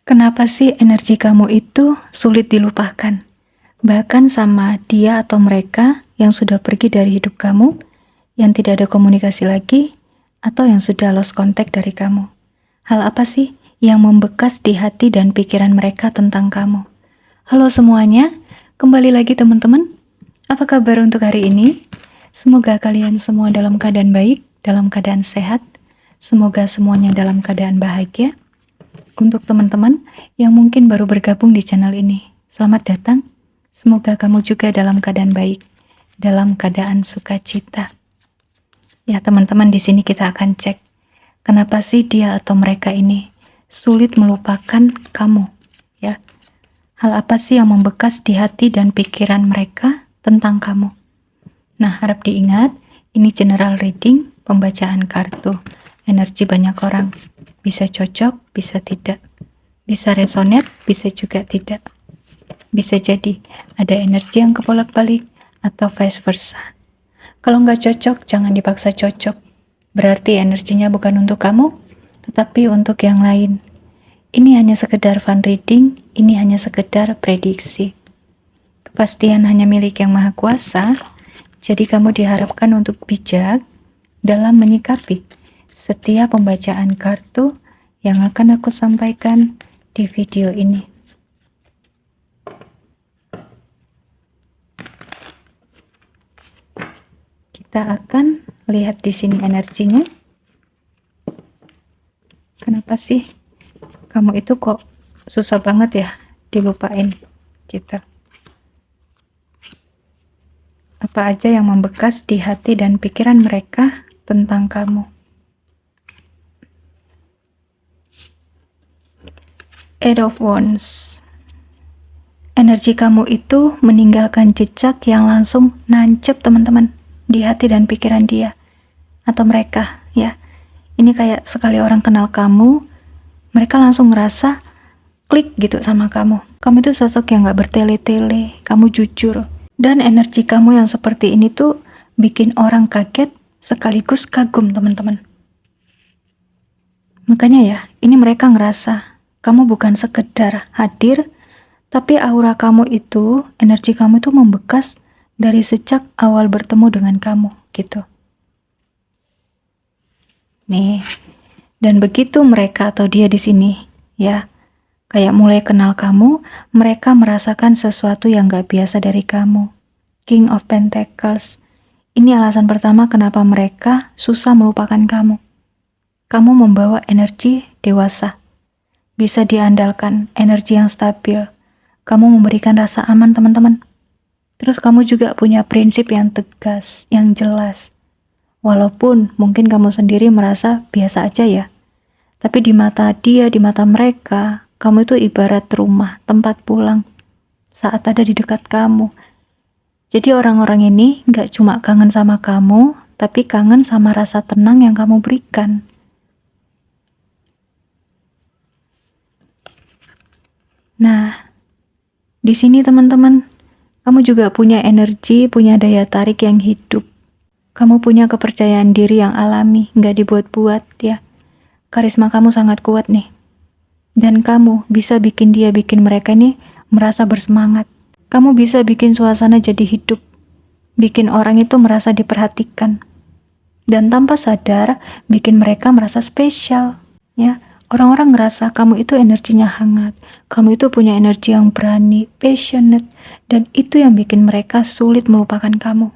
Kenapa sih energi kamu itu sulit dilupakan? Bahkan sama dia atau mereka yang sudah pergi dari hidup kamu, yang tidak ada komunikasi lagi, atau yang sudah lost contact dari kamu. Hal apa sih yang membekas di hati dan pikiran mereka tentang kamu? Halo semuanya, kembali lagi teman-teman. Apa kabar untuk hari ini? Semoga kalian semua dalam keadaan baik, dalam keadaan sehat. Semoga semuanya dalam keadaan bahagia. Untuk teman-teman yang mungkin baru bergabung di channel ini, selamat datang. Semoga kamu juga dalam keadaan baik, dalam keadaan sukacita. Ya teman-teman, di sini kita akan cek kenapa sih dia atau mereka ini sulit melupakan kamu, ya. Hal apa sih yang membekas di hati dan pikiran mereka tentang kamu? Nah, harap diingat, ini general reading, pembacaan kartu, energi banyak orang. Bisa cocok, bisa tidak. Bisa resonate, bisa juga tidak. Bisa jadi ada energi yang kebolak-balik atau vice versa. Kalau nggak cocok, jangan dipaksa cocok. Berarti energinya bukan untuk kamu, tetapi untuk yang lain. Ini hanya sekedar fun reading, ini hanya sekedar prediksi. Kepastian hanya milik Yang Maha Kuasa, jadi kamu diharapkan untuk bijak dalam menyikapi setiap pembacaan kartu yang akan aku sampaikan di video ini. Kita akan lihat di sini energinya. Kenapa sih kamu itu kok susah banget ya dilupain gitu? Apa aja yang membekas di hati dan pikiran mereka tentang kamu? Eight of Wands. Energi kamu itu meninggalkan jejak yang langsung nancep teman-teman di hati dan pikiran dia atau mereka, ya. Ini kayak sekali orang kenal kamu, mereka langsung ngerasa klik gitu sama kamu. Kamu itu sosok yang gak bertele-tele, kamu jujur. Dan energi kamu yang seperti ini tuh bikin orang kaget sekaligus kagum teman-teman. Makanya ya, ini mereka ngerasa kamu bukan sekedar hadir, tapi aura kamu itu, energi kamu itu membekas dari sejak awal bertemu dengan kamu, gitu. Nih, dan begitu mereka atau dia di sini, ya, kayak mulai kenal kamu, mereka merasakan sesuatu yang gak biasa dari kamu. King of Pentacles. Ini alasan pertama kenapa mereka susah melupakan kamu. Kamu membawa energi dewasa. Bisa diandalkan, energi yang stabil. Kamu memberikan rasa aman teman-teman. Terus kamu juga punya prinsip yang tegas, yang jelas. Walaupun mungkin kamu sendiri merasa biasa aja ya. Tapi di mata dia, di mata mereka, kamu itu ibarat rumah, tempat pulang. Saat ada di dekat kamu. Jadi orang-orang ini gak cuma kangen sama kamu, tapi kangen sama rasa tenang yang kamu berikan. Nah, di sini teman-teman, kamu juga punya energi, punya daya tarik yang hidup. Kamu punya kepercayaan diri yang alami, nggak dibuat-buat ya. Karisma kamu sangat kuat nih. Dan kamu bisa bikin dia, bikin mereka nih merasa bersemangat. Kamu bisa bikin suasana jadi hidup. Bikin orang itu merasa diperhatikan. Dan tanpa sadar, bikin mereka merasa spesial ya. Orang-orang ngerasa kamu itu energinya hangat, kamu itu punya energi yang berani, passionate, dan itu yang bikin mereka sulit melupakan kamu.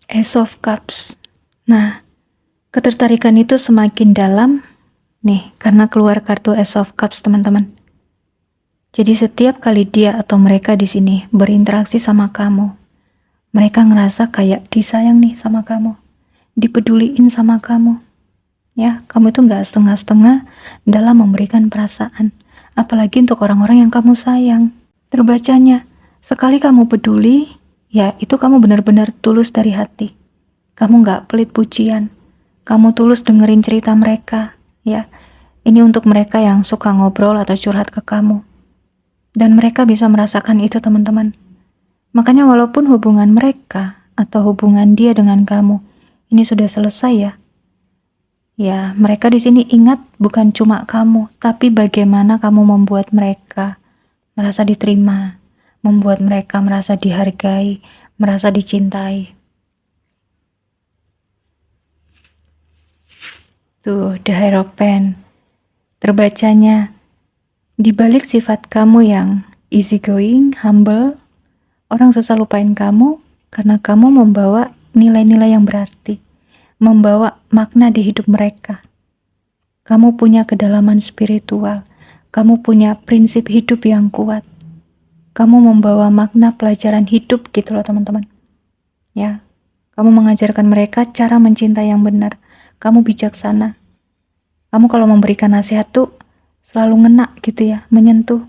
Ace of Cups. Nah, ketertarikan itu semakin dalam nih karena keluar kartu Ace of Cups teman-teman. Jadi setiap kali dia atau mereka di sini berinteraksi sama kamu, mereka ngerasa kayak disayang nih sama kamu, dipeduliin sama kamu. Ya, kamu itu nggak setengah-setengah dalam memberikan perasaan, apalagi untuk orang-orang yang kamu sayang. Terbacanya, sekali kamu peduli, ya itu kamu benar-benar tulus dari hati. Kamu nggak pelit pujian, kamu tulus dengerin cerita mereka. Ya, ini untuk mereka yang suka ngobrol atau curhat ke kamu. Dan mereka bisa merasakan itu teman-teman. Makanya walaupun hubungan mereka atau hubungan dia dengan kamu ini sudah selesai ya, Ya, mereka di sini ingat bukan cuma kamu, tapi bagaimana kamu membuat mereka merasa diterima, membuat mereka merasa dihargai, merasa dicintai. Tuh, the Hierophant. Terbacanya, di balik sifat kamu yang easygoing, humble, orang susah lupain kamu karena kamu membawa nilai-nilai yang berarti, membawa makna di hidup mereka. Kamu punya kedalaman spiritual, kamu punya prinsip hidup yang kuat. Kamu membawa makna pelajaran hidup gitu loh teman-teman. Ya, kamu mengajarkan mereka cara mencintai yang benar. Kamu bijaksana. Kamu kalau memberikan nasihat tuh selalu ngena gitu ya, menyentuh.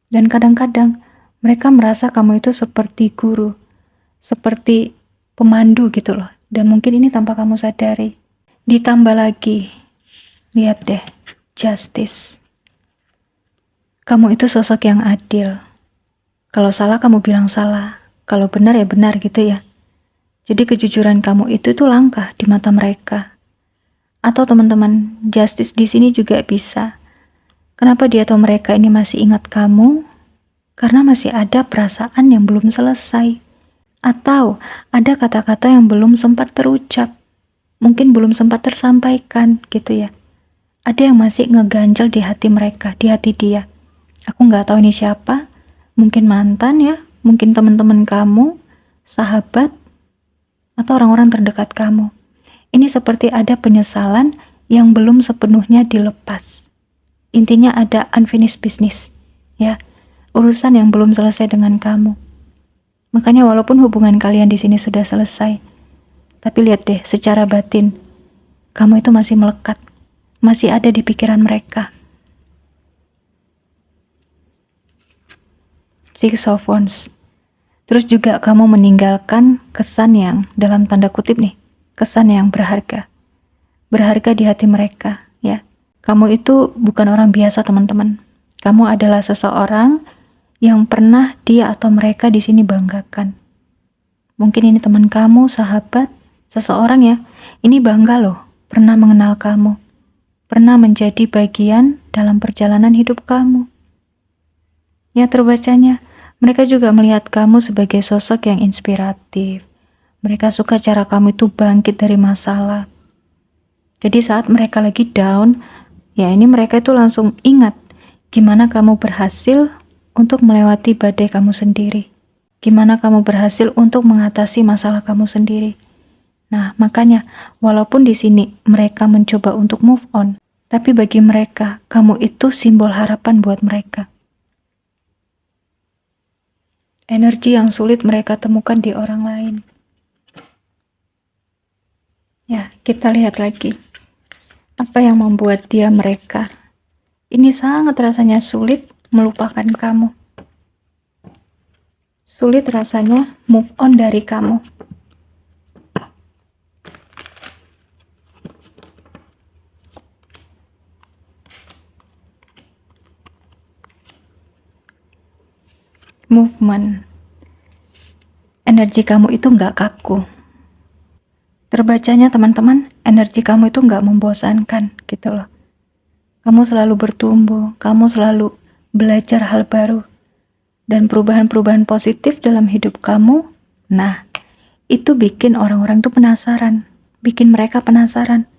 Dan kadang-kadang mereka merasa kamu itu seperti guru, seperti pemandu gitu loh. Dan mungkin ini tanpa kamu sadari. Ditambah lagi, lihat deh, justice. Kamu itu sosok yang adil. Kalau salah kamu bilang salah, kalau benar ya benar gitu ya. Jadi kejujuran kamu itu tuh langka di mata mereka. Atau teman-teman, justice di sini juga bisa. Kenapa dia atau mereka ini masih ingat kamu? Karena masih ada perasaan yang belum selesai. Atau ada kata-kata yang belum sempat terucap. Mungkin belum sempat tersampaikan gitu ya. Ada yang masih ngeganjel di hati mereka, di hati dia. Aku nggak tahu ini siapa, mungkin mantan ya, mungkin teman-teman kamu, sahabat, atau orang-orang terdekat kamu. Ini seperti ada penyesalan yang belum sepenuhnya dilepas. Intinya ada unfinished business, ya, urusan yang belum selesai dengan kamu. Makanya walaupun hubungan kalian di sini sudah selesai, tapi lihat deh, secara batin, kamu itu masih melekat, masih ada di pikiran mereka. Six of Wands. Terus juga kamu meninggalkan kesan yang dalam tanda kutip nih, kesan yang berharga. Berharga di hati mereka, ya. Kamu itu bukan orang biasa, teman-teman. Kamu adalah seseorang yang pernah dia atau mereka di sini banggakan. Mungkin ini teman kamu, sahabat, seseorang ya. Ini bangga loh, pernah mengenal kamu. Pernah menjadi bagian dalam perjalanan hidup kamu. Ya, terbacanya, mereka juga melihat kamu sebagai sosok yang inspiratif. Mereka suka cara kamu itu bangkit dari masalah. Jadi saat mereka lagi down, ya ini mereka itu langsung ingat gimana kamu berhasil untuk melewati badai kamu sendiri. Gimana kamu berhasil untuk mengatasi masalah kamu sendiri. Nah, makanya walaupun di sini mereka mencoba untuk move on, tapi bagi mereka, kamu itu simbol harapan buat mereka. Energi yang sulit mereka temukan di orang lain. Ya, kita lihat lagi. Apa yang membuat dia mereka ini sangat rasanya sulit melupakan kamu. Sulit rasanya move on dari kamu. Movement. Energi kamu itu nggak kaku. Terbacanya teman-teman, energi kamu itu nggak membosankan gitu loh. Kamu selalu bertumbuh, kamu selalu belajar hal baru. Dan perubahan-perubahan positif dalam hidup kamu, nah itu bikin orang-orang tuh penasaran. Bikin mereka penasaran.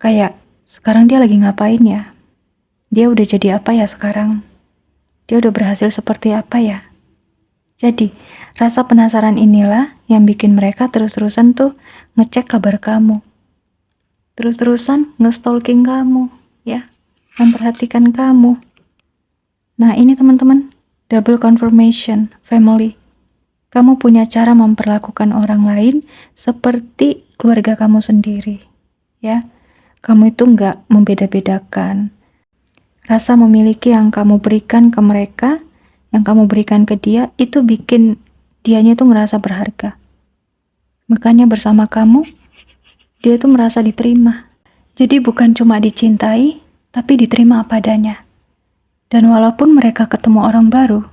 Kayak, sekarang dia lagi ngapain ya? Dia udah jadi apa ya sekarang? Dia udah berhasil seperti apa ya? Jadi, rasa penasaran inilah yang bikin mereka terus-terusan tuh ngecek kabar kamu. Terus-terusan nge-stalking kamu, ya. Memperhatikan kamu. Nah, ini teman-teman, double confirmation, family. Kamu punya cara memperlakukan orang lain seperti keluarga kamu sendiri, ya. Kamu itu nggak membeda-bedakan. Rasa memiliki yang kamu berikan ke mereka, yang kamu berikan ke dia, itu bikin dianya tuh ngerasa berharga. Makanya bersama kamu, dia tuh merasa diterima. Jadi bukan cuma dicintai, tapi diterima apa adanya. Dan walaupun mereka ketemu orang baru,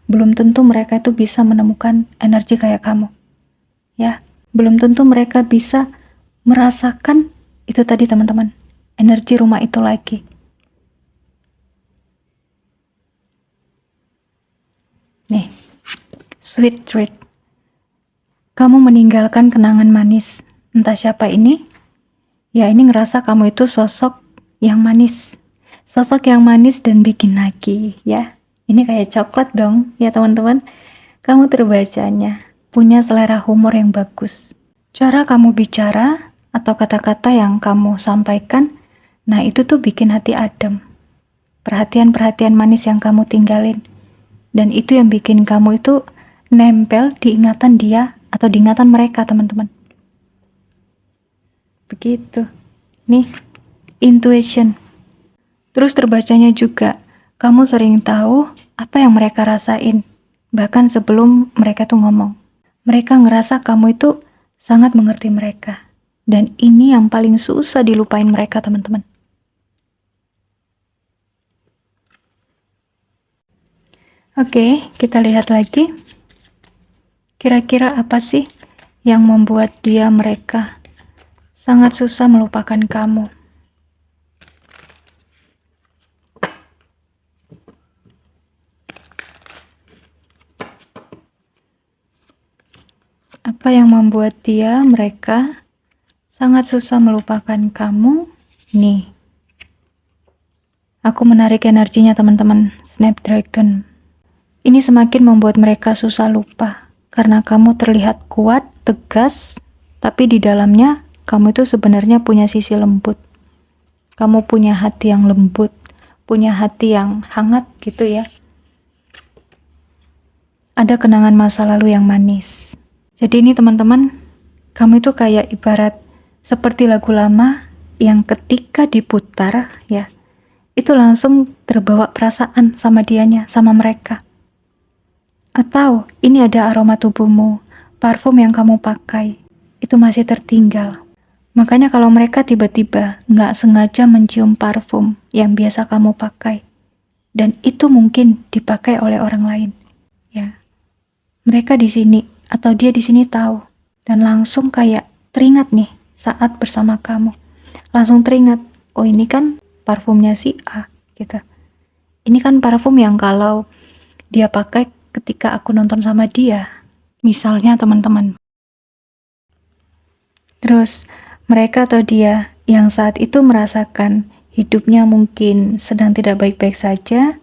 belum tentu mereka itu bisa menemukan energi kayak kamu. Ya, belum tentu mereka bisa merasakan Itu tadi teman-teman, energi rumah itu lagi. Nih, sweet treat. Kamu meninggalkan kenangan manis. Entah siapa ini, ya ini ngerasa kamu itu sosok yang manis. Sosok yang manis dan bikin nagih, ya. Ini kayak coklat dong, ya teman-teman. Kamu terbacanya, punya selera humor yang bagus. Cara kamu bicara atau kata-kata yang kamu sampaikan, nah itu tuh bikin hati adem. Perhatian-perhatian manis yang kamu tinggalin. Dan itu yang bikin kamu itu nempel di ingatan dia atau di ingatan mereka, teman-teman. Begitu. Nih, intuition. Terus terbacanya juga, kamu sering tahu apa yang mereka rasain, bahkan sebelum mereka tuh ngomong. Mereka ngerasa kamu itu sangat mengerti mereka. Dan ini yang paling susah dilupain mereka, teman-teman. Oke, kita lihat lagi. Kira-kira apa sih yang membuat mereka sangat susah melupakan kamu? Apa yang membuat mereka sangat susah melupakan kamu? Nih, aku menarik energinya teman-teman, Snapdragon. Ini semakin membuat mereka susah lupa, karena kamu terlihat kuat, tegas, tapi di dalamnya kamu itu sebenarnya punya sisi lembut. Kamu punya hati yang lembut, punya hati yang hangat gitu ya. Ada kenangan masa lalu yang manis. Jadi ini teman-teman, kamu itu kayak ibarat seperti lagu lama yang ketika diputar ya, itu langsung terbawa perasaan sama dianya, sama mereka. Atau ini ada aroma tubuhmu, parfum yang kamu pakai, itu masih tertinggal. Makanya kalau mereka tiba-tiba nggak sengaja mencium parfum yang biasa kamu pakai, dan itu mungkin dipakai oleh orang lain, ya. Mereka di sini atau dia di sini tahu, dan langsung kayak teringat nih saat bersama kamu. Langsung teringat, oh ini kan parfumnya si A, gitu. Ini kan parfum yang kalau dia pakai ketika aku nonton sama dia, misalnya teman-teman. Terus mereka atau dia yang saat itu merasakan hidupnya mungkin sedang tidak baik-baik saja.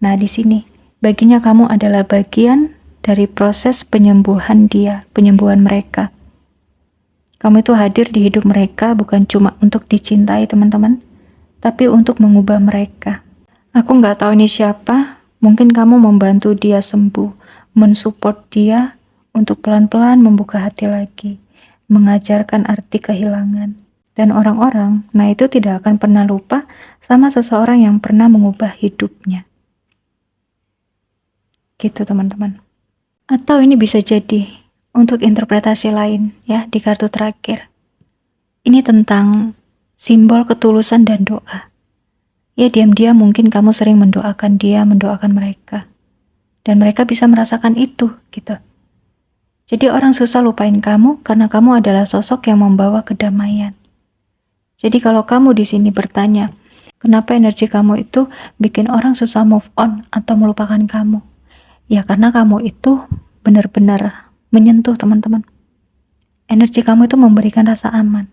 Nah, di sini baginya kamu adalah bagian dari proses penyembuhan dia, penyembuhan mereka. Kamu itu hadir di hidup mereka bukan cuma untuk dicintai teman-teman, tapi untuk mengubah mereka. Aku nggak tahu ini siapa. Mungkin kamu membantu dia sembuh, mensupport dia untuk pelan-pelan membuka hati lagi, mengajarkan arti kehilangan. Dan orang-orang, nah itu tidak akan pernah lupa sama seseorang yang pernah mengubah hidupnya. Gitu teman-teman. Atau ini bisa jadi untuk interpretasi lain ya di kartu terakhir. Ini tentang simbol ketulusan dan doa. Ya diam-diam mungkin kamu sering mendoakan dia, mendoakan mereka. Dan mereka bisa merasakan itu, gitu. Jadi orang susah lupain kamu karena kamu adalah sosok yang membawa kedamaian. Jadi kalau kamu di sini bertanya, kenapa energi kamu itu bikin orang susah move on atau melupakan kamu? Ya karena kamu itu benar-benar menyentuh teman-teman. Energi kamu itu memberikan rasa aman.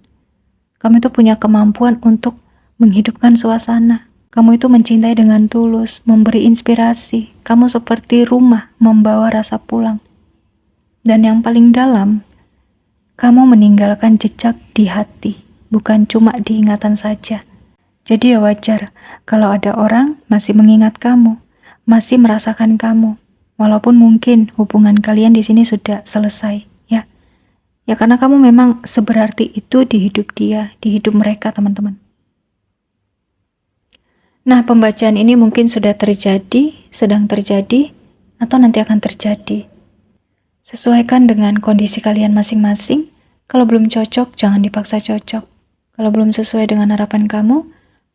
Kamu itu punya kemampuan untuk menghidupkan suasana. Kamu itu mencintai dengan tulus, memberi inspirasi. Kamu seperti rumah, membawa rasa pulang. Dan yang paling dalam, kamu meninggalkan jejak di hati, bukan cuma di ingatan saja. Jadi ya wajar kalau ada orang masih mengingat kamu, masih merasakan kamu, walaupun mungkin hubungan kalian di sini sudah selesai, ya. Ya karena kamu memang seberarti itu di hidup dia, di hidup mereka, teman-teman. Nah, pembacaan ini mungkin sudah terjadi, sedang terjadi, atau nanti akan terjadi. Sesuaikan dengan kondisi kalian masing-masing. Kalau belum cocok, jangan dipaksa cocok. Kalau belum sesuai dengan harapan kamu,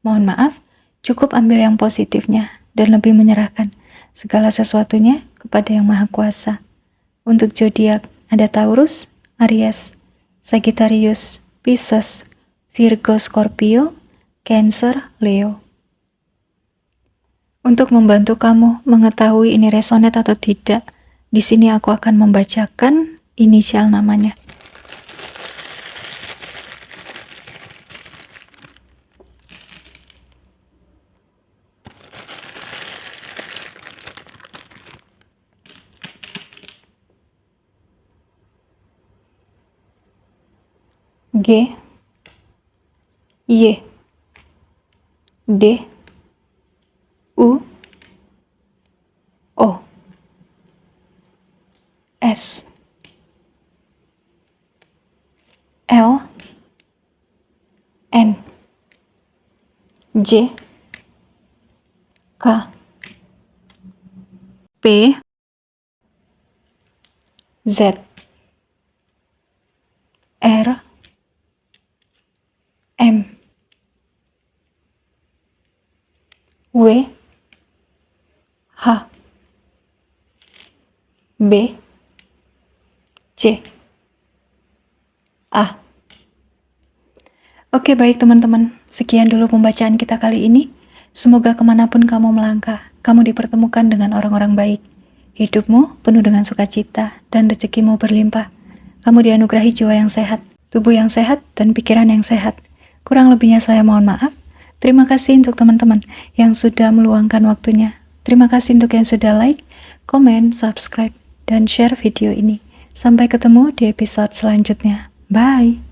mohon maaf, cukup ambil yang positifnya dan lebih menyerahkan segala sesuatunya kepada Yang Maha Kuasa. Untuk zodiak ada Taurus, Aries, Sagittarius, Pisces, Virgo, Scorpio, Cancer, Leo. Untuk membantu kamu mengetahui ini resonate atau tidak, di sini aku akan membacakan inisial namanya. G, Y, D, U, O, S, L, N, J, K, P, Z, R, M, W, H, B, C, A. Oke, baik teman-teman, sekian dulu pembacaan kita kali ini. Semoga kemanapun kamu melangkah, kamu dipertemukan dengan orang-orang baik. Hidupmu penuh dengan sukacita dan rezekimu berlimpah. Kamu dianugerahi jiwa yang sehat, tubuh yang sehat, dan pikiran yang sehat. Kurang lebihnya saya mohon maaf. Terima kasih untuk teman-teman yang sudah meluangkan waktunya. Terima kasih untuk yang sudah like, komen, subscribe, dan share video ini. Sampai ketemu di episode selanjutnya. Bye!